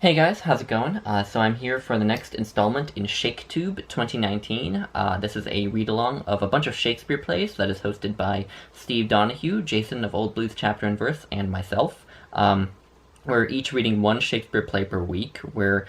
Hey guys, how's it going? So I'm here for the next installment in ShakeTube 2019. This is a read-along of a bunch of Shakespeare plays that is hosted by Steve Donahue, Jason of Old Blues Chapter and Verse, and myself. We're each reading one Shakespeare play per week. We're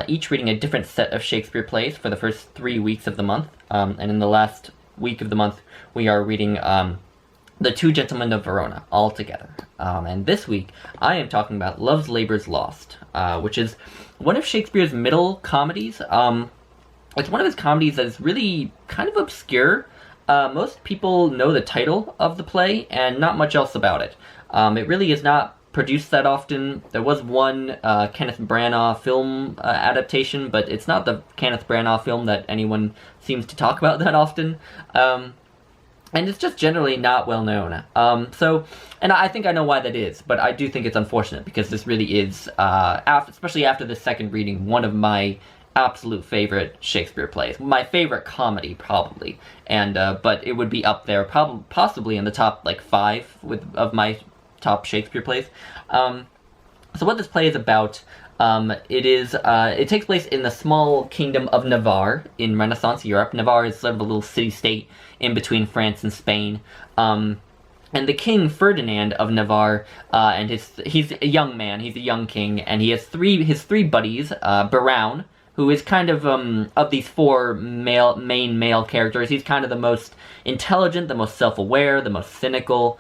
each reading a different set of Shakespeare plays for the first 3 weeks of the month, and in the last week of the month we are reading The Two Gentlemen of Verona, all together. And this week, I am talking about Love's Labour's Lost, which is one of Shakespeare's middle comedies. It's one of his comedies that is really kind of obscure. Most people know the title of the play, and not much else about it. It really is not produced that often. There was one Kenneth Branagh film adaptation, but it's not the Kenneth Branagh film that anyone seems to talk about that often. And it's just generally not well known. And I think I know why that is, but I do think it's unfortunate because this really is, especially after the second reading, one of my absolute favorite Shakespeare plays. My favorite comedy, probably. And but it would be up there, possibly in the top like 5 of my top Shakespeare plays. So what this play is about. It takes place in the small kingdom of Navarre in Renaissance Europe. Navarre is sort of a little city-state in between France and Spain. And the King Ferdinand of Navarre, he's a young man, he's a young king, and he has his three buddies, Biron, who is kind of these four main male characters, he's kind of the most intelligent, the most self-aware, the most cynical,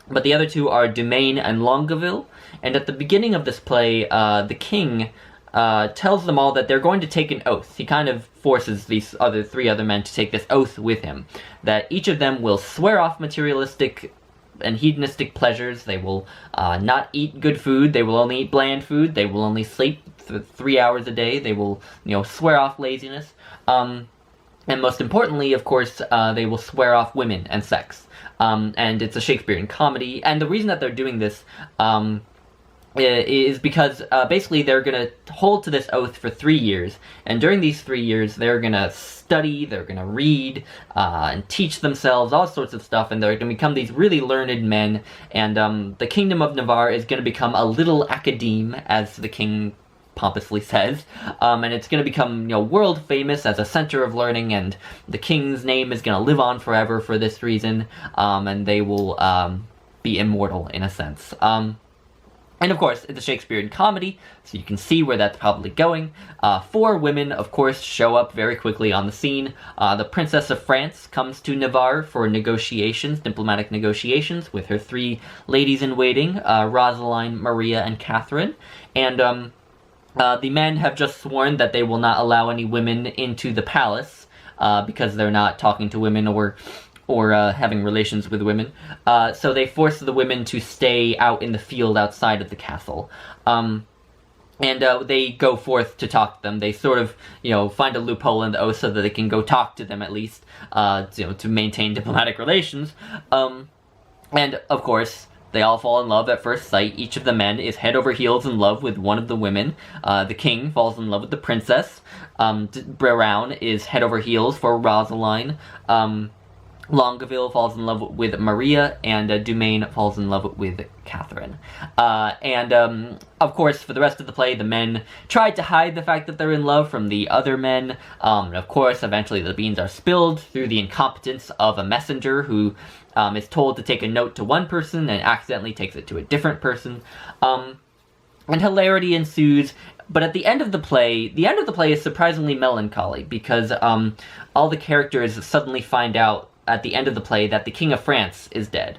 but the other two are Dumaine and Longueville, and at the beginning of this play, the king tells them all that they're going to take an oath. He kind of forces these three other men to take this oath with him, that each of them will swear off materialistic and hedonistic pleasures. They will not eat good food, they will only eat bland food, they will only sleep 3 hours a day, they will, swear off laziness, and most importantly, of course, they will swear off women and sex. And it's a Shakespearean comedy, and the reason that they're doing this is because basically they're going to hold to this oath for 3 years, and during these 3 years they're going to study, they're going to read, and teach themselves all sorts of stuff, and they're going to become these really learned men, and the Kingdom of Navarre is going to become a little academe, as the king pompously says, and it's going to become, world famous as a center of learning, and the king's name is going to live on forever for this reason, and they will be immortal in a sense. And of course, it's a Shakespearean comedy, so you can see where that's probably going. 4 women, of course, show up very quickly on the scene. The Princess of France comes to Navarre for negotiations, diplomatic negotiations, with her 3 ladies-in-waiting, Rosaline, Maria, and Catherine. And the men have just sworn that they will not allow any women into the palace, because they're not talking to women or having relations with women. So they force the women to stay out in the field outside of the castle. And they go forth to talk to them. They sort of, find a loophole in the oath so that they can go talk to them at least, to maintain diplomatic relations. And of course, they all fall in love at first sight. Each of the men is head over heels in love with one of the women. The king falls in love with the princess. Biron is head over heels for Rosaline. Longueville falls in love with Maria, and Dumaine falls in love with Catherine. Of course, for the rest of the play, the men try to hide the fact that they're in love from the other men. And of course, eventually the beans are spilled through the incompetence of a messenger who is told to take a note to one person and accidentally takes it to a different person. And hilarity ensues. But at the end of the play is surprisingly melancholy, because all the characters suddenly find out at the end of the play that the King of France is dead.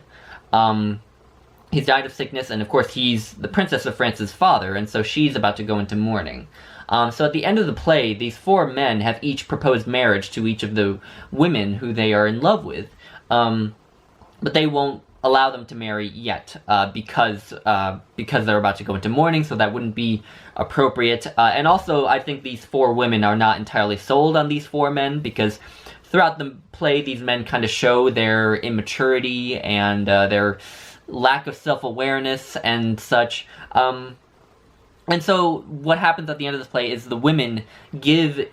He's died of sickness, and of course he's the Princess of France's father, and so she's about to go into mourning. So at the end of the play, these 4 men have each proposed marriage to each of the women who they are in love with, but they won't allow them to marry yet, because they're about to go into mourning, so that wouldn't be appropriate. And also, I think these 4 women are not entirely sold on these 4 men, because throughout the play, these men kind of show their immaturity and their lack of self-awareness and such. And so what happens at the end of this play is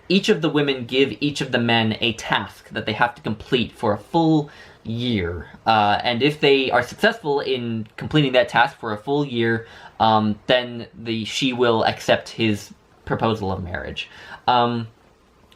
each of the women give each of the men a task that they have to complete for a full year. And if they are successful in completing that task for a full year, then she will accept his proposal of marriage. And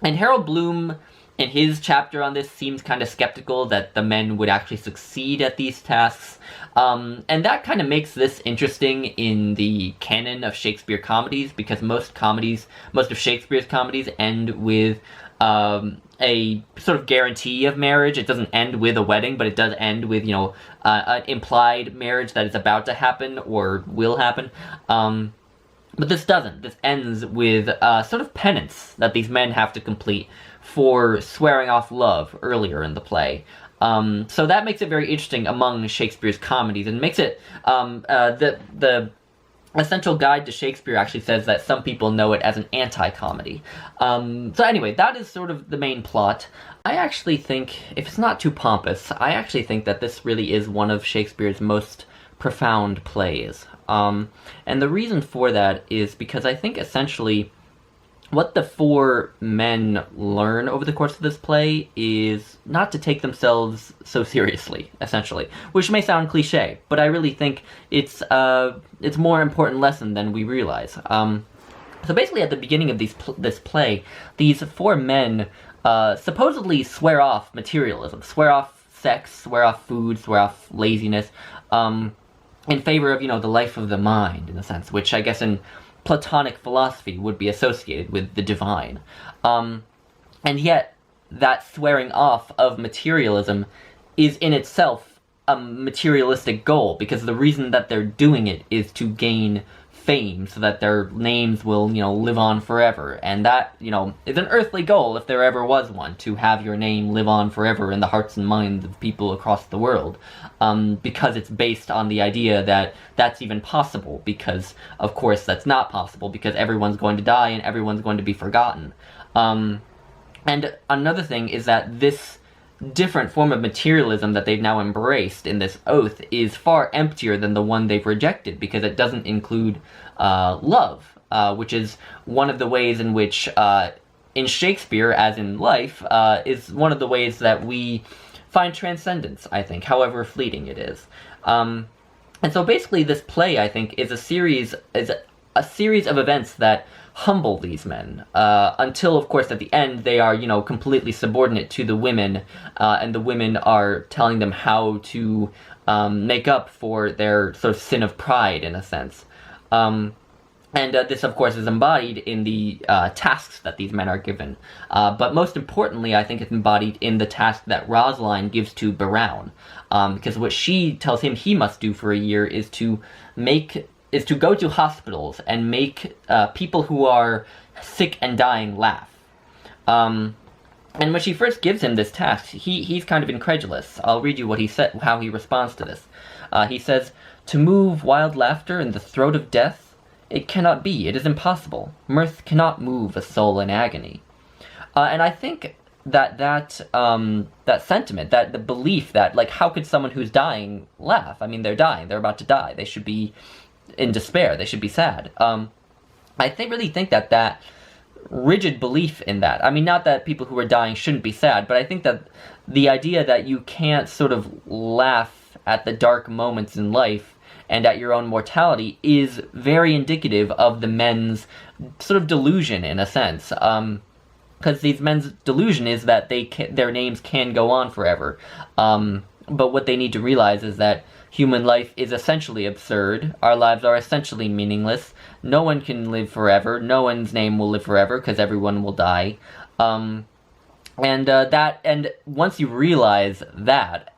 Harold Bloom, in his chapter on this, seems kind of skeptical that the men would actually succeed at these tasks. And that kind of makes this interesting in the canon of Shakespeare comedies, because most of Shakespeare's comedies end with a sort of guarantee of marriage. It doesn't end with a wedding, but it does end with, an implied marriage that is about to happen or will happen. But this doesn't. This ends with sort of penance that these men have to complete for swearing off love earlier in the play. So that makes it very interesting among Shakespeare's comedies, and makes it the Essential Guide to Shakespeare actually says that some people know it as an anti-comedy. So anyway, that is sort of the main plot. I actually think, if it's not too pompous, I actually think that this really is one of Shakespeare's most profound plays. And the reason for that is because I think essentially what the four men learn over the course of this play is not to take themselves so seriously, essentially, which may sound cliche, but I really think it's more important lesson than we realize. So basically, at the beginning of this play, these four men supposedly swear off materialism, swear off sex, swear off food, swear off laziness, in favor of, the life of the mind, in a sense, which I guess in Platonic philosophy would be associated with the divine. And yet, that swearing off of materialism is in itself a materialistic goal, because the reason that they're doing it is to gain fame, so that their names will, live on forever. And that, is an earthly goal, if there ever was one, to have your name live on forever in the hearts and minds of people across the world. Because it's based on the idea that that's even possible, because, of course, that's not possible, because everyone's going to die and everyone's going to be forgotten. And another thing is that this different form of materialism that they've now embraced in this oath is far emptier than the one they've rejected, because it doesn't include love, which is one of the ways in which, in Shakespeare, as in life, is one of the ways that we find transcendence, I think, however fleeting it is. And so basically this play, I think, is a series of events that humble these men, until, of course, at the end, they are, completely subordinate to the women, and the women are telling them how to make up for their sort of sin of pride, in a sense. And this, of course, is embodied in the tasks that these men are given. But most importantly, I think it's embodied in the task that Rosaline gives to Brown, because what she tells him he must do for a year is to go to hospitals and make people who are sick and dying laugh. And when she first gives him this task, he's kind of incredulous. I'll read you what he said, how he responds to this. He says, "To move wild laughter in the throat of death? It cannot be. It is impossible. Mirth cannot move a soul in agony." And I think that sentiment, that the belief that, how could someone who's dying laugh? I mean, they're dying. They're about to die. They should be in despair. They should be sad. I really think that rigid belief in that, I mean, not that people who are dying shouldn't be sad, but I think that the idea that you can't sort of laugh at the dark moments in life and at your own mortality is very indicative of the men's sort of delusion, in a sense. Because these men's delusion is that their names can go on forever. But what they need to realize is that human life is essentially absurd. Our lives are essentially meaningless. No one can live forever. No one's name will live forever, because everyone will die. And once you realize that,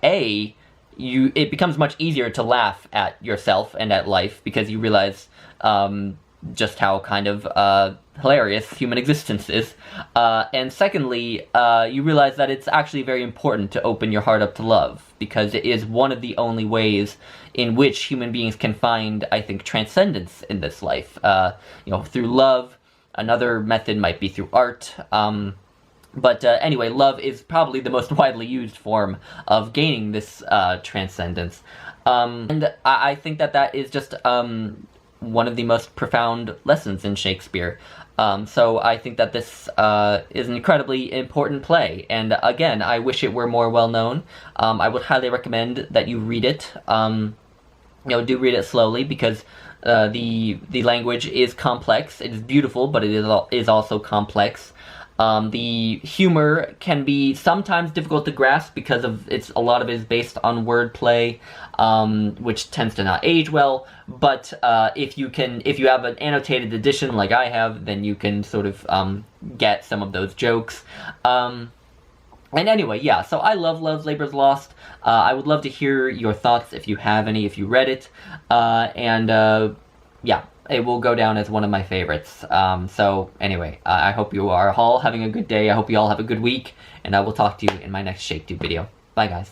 it becomes much easier to laugh at yourself and at life, because you realize just how kind of hilarious human existence is. And secondly, you realize that it's actually very important to open your heart up to love, because it is one of the only ways in which human beings can find, I think, transcendence in this life. Through love. Another method might be through art. But anyway, love is probably the most widely used form of gaining this transcendence. And I think that is just one of the most profound lessons in Shakespeare. So I think that this is an incredibly important play, and again, I wish it were more well known. I would highly recommend that you read it. Do read it slowly, because the language is complex. It is beautiful, but it is also complex. The humor can be sometimes difficult to grasp because a lot of it is based on wordplay, which tends to not age well. But if you have an annotated edition like I have, then you can sort of get some of those jokes. And anyway, yeah, so I love Love's Labor's Lost. I would love to hear your thoughts if you have any, if you read it. Yeah, it will go down as one of my favorites. So anyway, I hope you are all having a good day. I hope you all have a good week, and I will talk to you in my next ShakeTube video. Bye, guys.